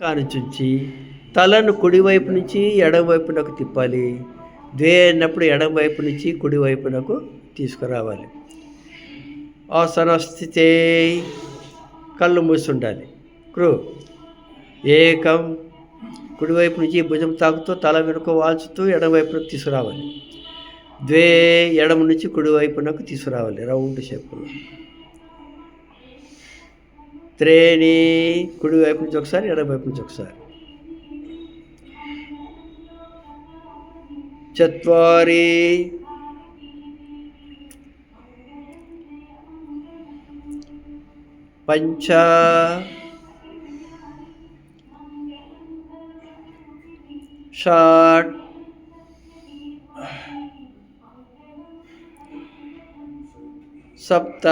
కానుంచి తలను కుడివైపు నుంచి ఎడమవైపునకు తిప్పాలి. ద్వే అన్నప్పుడు ఎడమవైపు నుంచి కుడివైపునకు తీసుకురావాలి. ఆసన స్థితే కళ్ళు మూసి ఉండాలి. ఏకం కుడివైపు నుంచి భుజం తాకుతూ తల వెనుక వాల్చుతూ ఎడమవైపునకు తీసుకురావాలి. ద్వే ఎడమ నుంచి కుడివైపునకు తీసుకురావాలి రౌండ్ షేప్లో. త్రేణి కుడివైపు నుంచి ఒకసారి ఎడమవైపు నుంచి ఒకసారి. చత్వారి పంచ షట్ సప్త